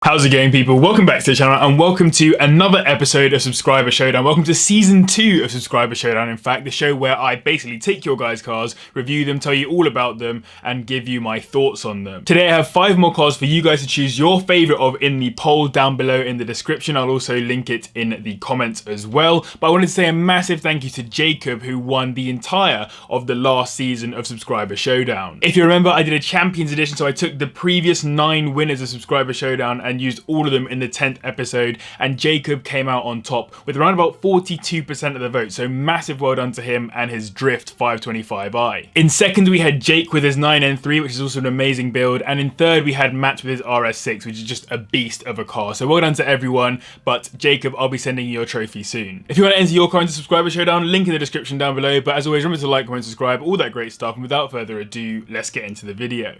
How's it going, people? Welcome back to the channel and welcome to another episode of Subscriber Showdown. Welcome to season 2 of Subscriber Showdown, in fact, the show where I basically take your guys' cars, review them, tell you all about them, and give you my thoughts on them. Today I have 5 more cars for you guys to choose your favourite of in the poll down below in the description. I'll also link it in the comments as well. But I wanted to say a massive thank you to Jacob, who won the entire of the last season of Subscriber Showdown. If you remember, I did a Champions Edition, so I took the previous 9 winners of Subscriber Showdown and used all of them in the 10th episode, and Jacob came out on top with around about 42% of the vote, so massive well done to him and his Drift 525i. In second we had Jake with his 9N3, which is also an amazing build, and in third we had Matt with his RS6, which is just a beast of a car, so well done to everyone. But Jacob, I'll be sending you your trophy soon. If you want to enter your car into Subscriber Showdown, link in the description down below, but as always, remember to like, comment, subscribe, all that great stuff, and without further ado, let's get into the video.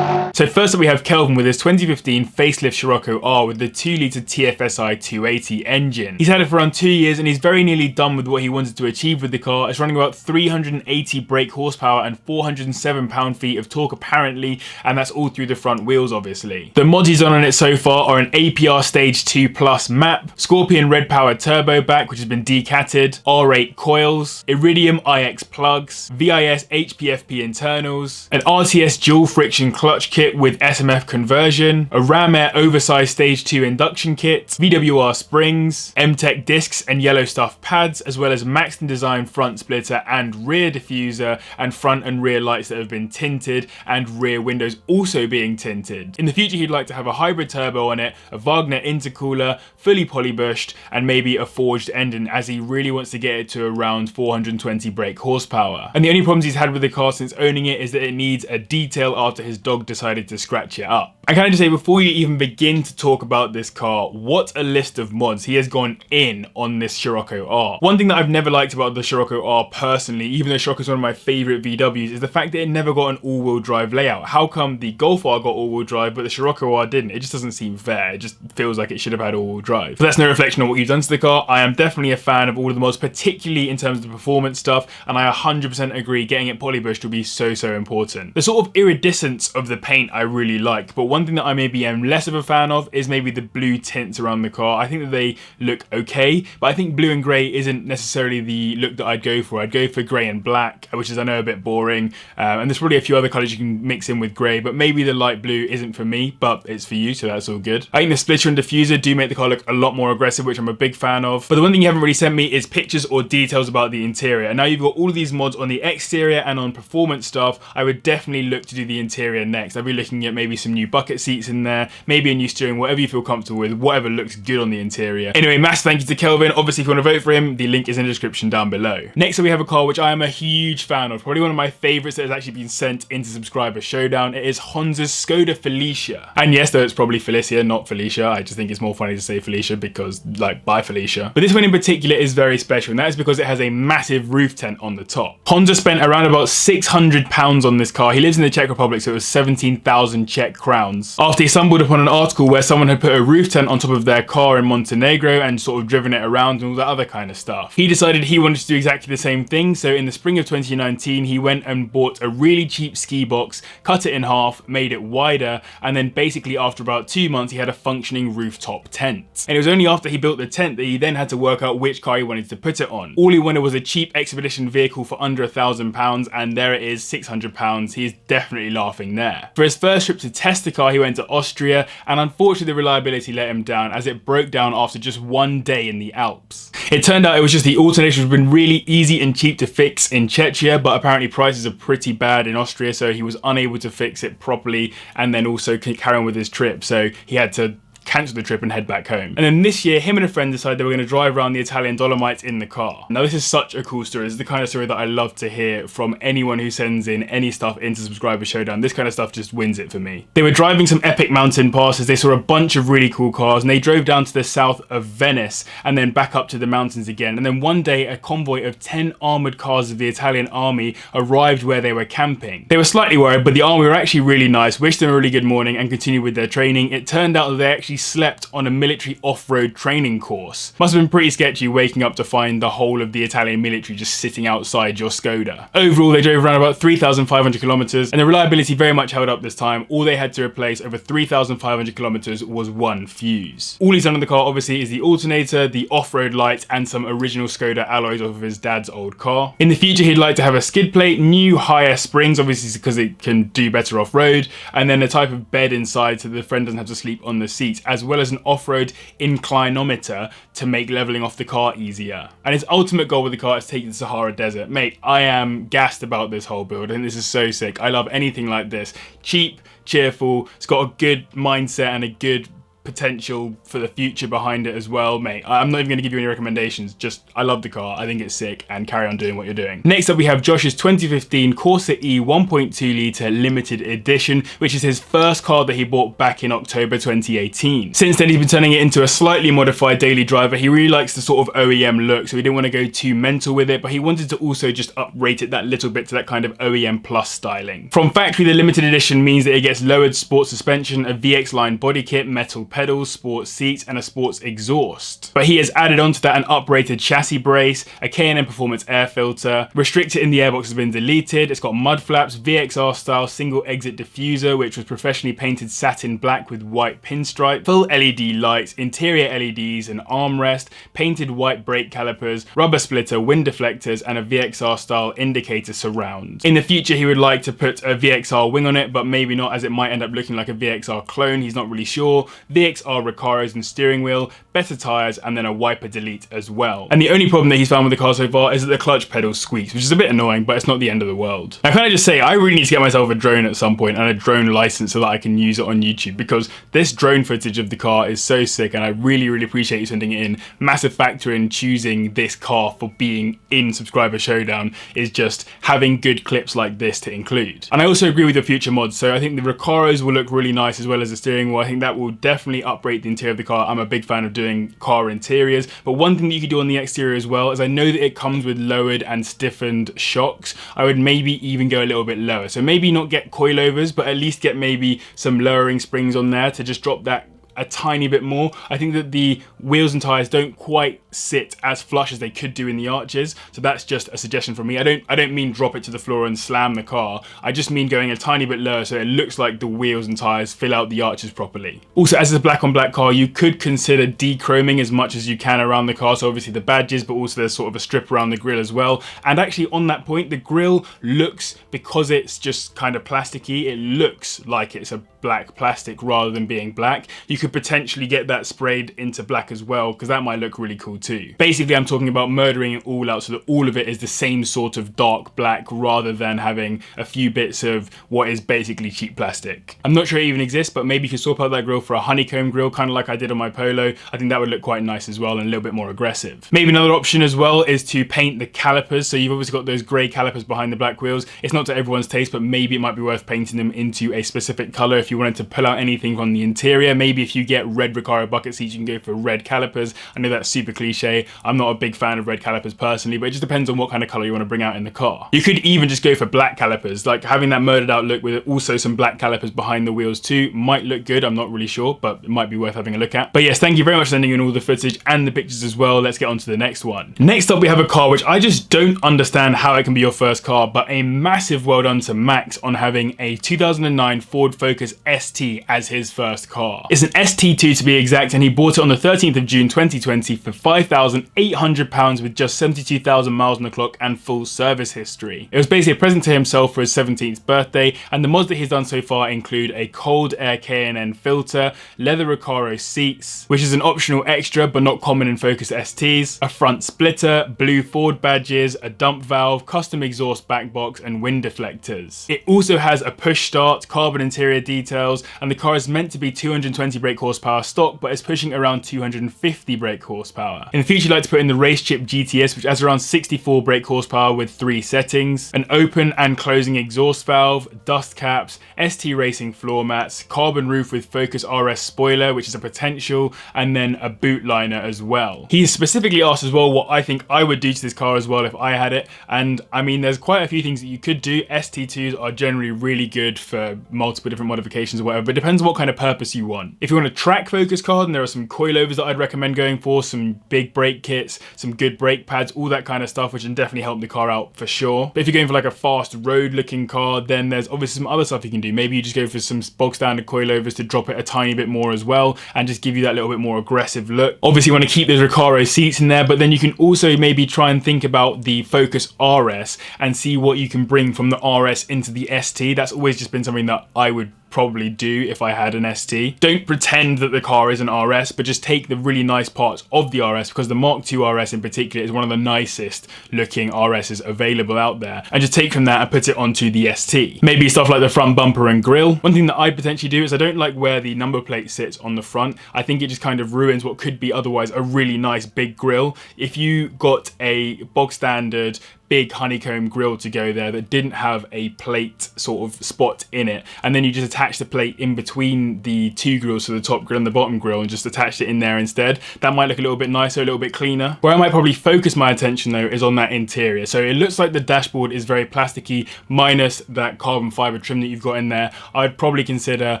So first up we have Kelvin with his 2015 facelift Scirocco R with the 2-litre TFSI 280 engine. He's had it for around 2 years and he's very nearly done with what he wanted to achieve with the car. It's running about 380 brake horsepower and 407 pound-feet of torque apparently, and that's all through the front wheels obviously. The mods he's done on it so far are an APR Stage 2 Plus map, Scorpion Red Power Turbo back which has been decatted, R8 coils, Iridium IX plugs, VIS HPFP internals, an RTS dual friction clutch kit with SMF conversion, a Ram Air oversized stage 2 induction kit, VWR springs, M-Tech discs and yellow stuff pads, as well as Maxton design front splitter and rear diffuser, and front and rear lights that have been tinted, and rear windows also being tinted. In the future he'd like to have a hybrid turbo on it, a Wagner intercooler, fully polybushed, and maybe a forged engine, as he really wants to get it to around 420 brake horsepower. And the only problems he's had with the car since owning it is that it needs a detail after his dog decided to scratch it up. I can just say, before you even begin to talk about this car, what a list of mods he has gone in on this Scirocco R. One thing that I've never liked about the Scirocco R personally, even though Scirocco is one of my favourite VWs, is the fact that it never got an all-wheel drive layout. How come the Golf R got all-wheel drive but the Scirocco R didn't? It just doesn't seem fair. It just feels like it should have had all-wheel drive. But that's no reflection on what you've done to the car. I am definitely a fan of all of the mods, particularly in terms of the performance stuff, and I 100% agree getting it polybushed will be so important. The sort of iridescence of the paint I really like, but one thing that I maybe am less of a fan of is maybe the blue tints around the car. I think that they look okay, but I think blue and grey isn't necessarily the look that I'd go for. I'd go for grey and black, which is, I know, a bit boring, and there's probably a few other colours you can mix in with grey, but maybe the light blue isn't for me, but it's for you, so that's all good. I think the splitter and diffuser do make the car look a lot more aggressive, which I'm a big fan of, but the one thing you haven't really sent me is pictures or details about the interior. And now you've got all of these mods on the exterior and on performance stuff, I would definitely look to do the interior next. I'd be looking at maybe some new bucket seats in there, maybe a new steering, whatever you feel comfortable with, whatever looks good on the interior. Anyway, massive thank you to Kelvin. Obviously, if you want to vote for him, the link is in the description down below. Next up we have a car which I am a huge fan of, probably one of my favourites that has actually been sent into Subscriber Showdown. It is HONZA'S Skoda Felicia. And yes, though it's probably Felicia, not Felicia, I just think it's more funny to say Felicia because, like, bye Felicia. But this one in particular is very special, and that is because it has a massive roof tent on the top. Honza spent around about £600 on this car. He lives in the Czech Republic, so it was 17,000 Czech crowns. After he stumbled upon an article where someone had put a roof tent on top of their car in Montenegro and sort of driven it around and all that other kind of stuff. He decided he wanted to do exactly the same thing, so in the spring of 2019 he went and bought a really cheap ski box, cut it in half, made it wider, and then basically after about 2 months he had a functioning rooftop tent. And it was only after he built the tent that he then had to work out which car he wanted to put it on. All he wanted was a cheap expedition vehicle for under £1,000, and there it is, £600. He is definitely laughing there. For his first trip to test the car he went to Austria, and unfortunately the reliability let him down as it broke down after just 1 day in the Alps. It turned out it was just the alternators had been really easy and cheap to fix in Czechia, but apparently prices are pretty bad in Austria, so he was unable to fix it properly and then also carry on with his trip, so he had to cancel the trip and head back home. And then this year, him and a friend decided they were going to drive around the Italian Dolomites in the car. Now this is such a cool story. This is the kind of story that I love to hear from anyone who sends in any stuff into Subscriber Showdown. This kind of stuff just wins it for me. They were driving some epic mountain passes. They saw a bunch of really cool cars and they drove down to the south of Venice and then back up to the mountains again. And then one day a convoy of 10 armoured cars of the Italian army arrived where they were camping. They were slightly worried, but the army were actually really nice, wished them a really good morning and continued with their training. It turned out that they actually slept on a military off-road training course. Must have been pretty sketchy waking up to find the whole of the Italian military just sitting outside your Skoda. Overall, they drove around about 3,500 kilometers, and the reliability very much held up this time. All they had to replace over 3,500 kilometers was one fuse. All he's done on the car obviously is the alternator, the off-road lights, and some original Skoda alloys off of his dad's old car. In the future, he'd like to have a skid plate, new higher springs, obviously because it can do better off-road, and then a type of bed inside so the friend doesn't have to sleep on the seats, as well as an off-road inclinometer to make leveling off the car easier. And his ultimate goal with the car is to take it to the Sahara Desert. Mate, I am gassed about this whole build, and this is so sick. I love anything like this. Cheap, cheerful, it's got a good mindset and a good potential for the future behind it as well. Mate, I'm not even going to give you any recommendations, just I love the car, I think it's sick, and carry on doing what you're doing. Next up we have Josh's 2015 Corsa E 1.2 litre limited edition, which is his first car that he bought back in October 2018. Since then he's been turning it into a slightly modified daily driver. He really likes the sort of OEM look, so he didn't want to go too mental with it, but he wanted to also just uprate it that little bit to that kind of OEM plus styling. From factory, the limited edition means that it gets lowered sports suspension, a VX line body kit, metal pedals, sports seats, and a sports exhaust. But he has added onto that an uprated chassis brace, a K&N Performance air filter, restricted in the airbox has been deleted, it's got mud flaps, VXR style single exit diffuser, which was professionally painted satin black with white pinstripe, full LED lights, interior LEDs, an armrest, painted white brake calipers, rubber splitter, wind deflectors, and a VXR style indicator surround. In the future he would like to put a VXR wing on it, but maybe not, as it might end up looking like a VXR clone, he's not really sure. VXR Recaros and steering wheel, better tyres, and then a wiper delete as well. And the only problem that he's found with the car so far is that the clutch pedal squeaks, which is a bit annoying, but it's not the end of the world. Now can I just say, I really need to get myself a drone at some point and a drone license so that I can use it on YouTube, because this drone footage of the car is so sick and I really appreciate you sending it in. Massive factor in choosing this car for being in Subscriber Showdown is just having good clips like this to include. And I also agree with your future mods, so I think the Recaros will look really nice as well as the steering wheel. I think that will definitely uprate the interior of the car. I'm a big fan of doing car interiors, but one thing that you could do on the exterior as well is I know that it comes with lowered and stiffened shocks. I would maybe even go a little bit lower, so maybe not get coilovers, but at least get maybe some lowering springs on there to just drop that a tiny bit more. I think that the wheels and tires don't quite sit as flush as they could do in the arches, so that's just a suggestion from me. I don't mean drop it to the floor and slam the car, I just mean going a tiny bit lower so it looks like the wheels and tires fill out the arches properly. Also, as it's a black on black car, you could consider dechroming as much as you can around the car, so obviously the badges, but also there's sort of a strip around the grille as well. And actually on that point, the grille looks, because it's just kind of plasticky, it looks like it's a black plastic rather than being black. You could potentially get that sprayed into black as well, because that might look really cool too. Basically, I'm talking about murdering it all out so that all of it is the same sort of dark black rather than having a few bits of what is basically cheap plastic. I'm not sure it even exists, but maybe you could swap out that grille for a honeycomb grille, kind of like I did on my Polo. I think that would look quite nice as well and a little bit more aggressive. Maybe another option as well is to paint the calipers. So you've obviously got those grey calipers behind the black wheels. It's not to everyone's taste, but maybe it might be worth painting them into a specific colour if you wanted to pull out anything from the interior. Maybe if you get red Recaro bucket seats, you can go for red calipers. I know that's super cliche. I'm not a big fan of red calipers personally, but it just depends on what kind of colour you want to bring out in the car. You could even just go for black calipers, like having that murdered out look with also some black calipers behind the wheels too. Might look good, I'm not really sure, but it might be worth having a look at. But yes, thank you very much for sending in all the footage and the pictures as well. Let's get on to the next one. Next up, we have a car which I just don't understand how it can be your first car, but a massive well done to Max on having a 2009 Ford Focus ST as his first car. It's an ST2 to be exact, and he bought it on the 13th of June 2020 for £5,800 with just 72,000 miles on the clock and full service history. It was basically a present to himself for his 17th birthday, and the mods that he's done so far include a cold air K&N filter, leather Recaro seats, which is an optional extra but not common in Focus STs, a front splitter, blue Ford badges, a dump valve, custom exhaust back box, and wind deflectors. It also has a push start, carbon interior details, and the car is meant to be 220 brake horsepower stock, but it's pushing around 250 brake horsepower. In the future, you'd like to put in the race chip GTS, which has around 64 brake horsepower with 3 settings, an open and closing exhaust valve, dust caps, ST Racing floor mats, carbon roof with Focus RS spoiler, which is a potential, and then a boot liner as well. He's specifically asked as well what I think I would do to this car as well if I had it, and I mean there's quite a few things that you could do. ST2s are generally really good for multiple different modifications or whatever, but it depends on what kind of purpose you want. If you want a track focused car, then there are some coilovers that I'd recommend going for, some big brake kits, some good brake pads, all that kind of stuff, which can definitely help the car out for sure. But if you're going for like a fast road looking car, then there's obviously some other stuff you can do. Maybe you just go for some bog standard coilovers to drop it a tiny bit more as well, and just give you that little bit more aggressive look. Obviously you want to keep those Recaro seats in there, but then you can also maybe try and think about the Focus RS and see what you can bring from the RS into the ST. That's always just been something that I would probably do if I had an ST. Don't pretend that the car is an RS, but just take the really nice parts of the RS, because the Mark II RS in particular is one of the nicest looking RSs available out there, and just take from that and put it onto the ST. Maybe stuff like the front bumper and grille. One thing that I potentially do is I don't like where the number plate sits on the front. I think it just kind of ruins what could be otherwise a really nice big grille. If you got a bog standard big honeycomb grille to go there that didn't have a plate sort of spot in it, and then you just attach the plate in between the two grills, so the top grill and the bottom grill, and just attach it in there instead, that might look a little bit nicer, a little bit cleaner. Where I might probably focus my attention though is on that interior. So it looks like the dashboard is very plasticky, minus that carbon fiber trim that you've got in there. I'd probably consider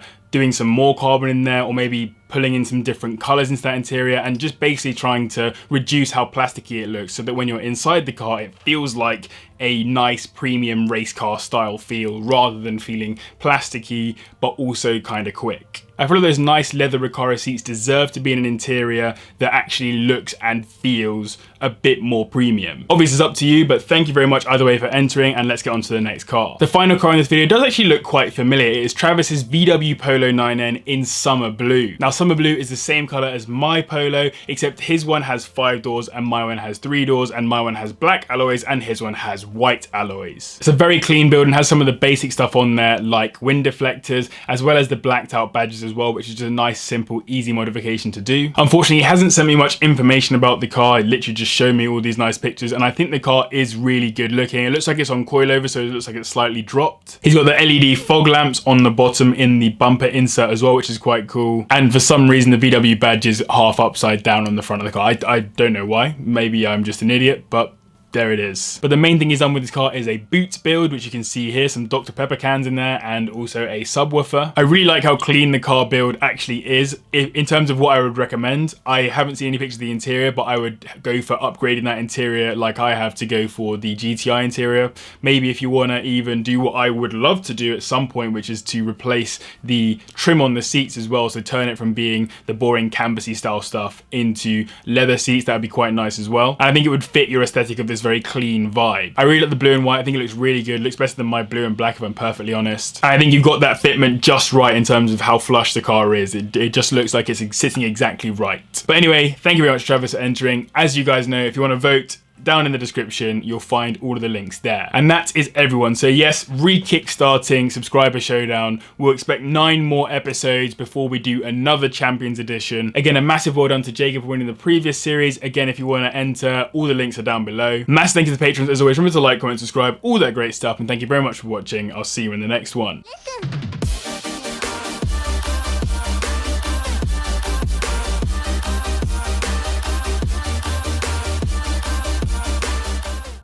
doing some more carbon in there, or maybe pulling in some different colors into that interior, and just basically trying to reduce how plasticky it looks, so that when you're inside the car it feels like a nice premium race car style feel, rather than feeling plasticky but also kind of quick. I feel like those nice leather Recaro seats deserve to be in an interior that actually looks and feels a bit more premium. Obviously it's up to you, but thank you very much either way for entering, and let's get on to the next car. The final car in this video does actually look quite familiar. It is Travis's VW Polo 9N in summer blue. Now summer blue is the same color as my Polo, except his one has 5 doors and my one has 3 doors, and my one has black alloys and his one has white alloys. It's a very clean build and has some of the basic stuff on there, like wind deflectors, as well as the blacked out badges as well, which is just a nice, simple, easy modification to do. Unfortunately, he hasn't sent me much information about the car. He literally just showed me all these nice pictures, and I think the car is really good looking. It looks like it's on coilover, so it looks like it's slightly dropped. He's got the LED fog lamps on the bottom in the bumper insert as well, which is quite cool. And for some reason, the VW badge is half upside down on the front of the car. I don't know why. Maybe I'm just an idiot, but there it is. But the main thing he's done with this car is a boot build, which you can see here, some Dr. Pepper cans in there, and also a subwoofer. I really like how clean the car build actually is. In terms of what I would recommend, I haven't seen any pictures of the interior, but I would go for upgrading that interior like I have to go for the GTI interior. Maybe if you want to even do what I would love to do at some point, which is to replace the trim on the seats as well, so turn it from being the boring canvasy style stuff into leather seats. That would be quite nice as well. And I think it would fit your aesthetic of this very clean vibe. I really like the blue and white. I think it looks really good. It looks better than my blue and black, if I'm perfectly honest. And I think you've got that fitment just right in terms of how flush the car is. It just looks like it's sitting exactly right. But anyway, thank you very much, Travis, for entering. As you guys know, if you want to vote, down in the description, you'll find all of the links there. And that is everyone. So yes, re-kickstarting Subscriber Showdown. We'll expect 9 more episodes before we do another Champions Edition. Again, a massive well done to Jacob for winning the previous series. Again, if you want to enter, all the links are down below. Massive thank you to the patrons as always. Remember to like, comment, subscribe, all that great stuff. And thank you very much for watching. I'll see you in the next one.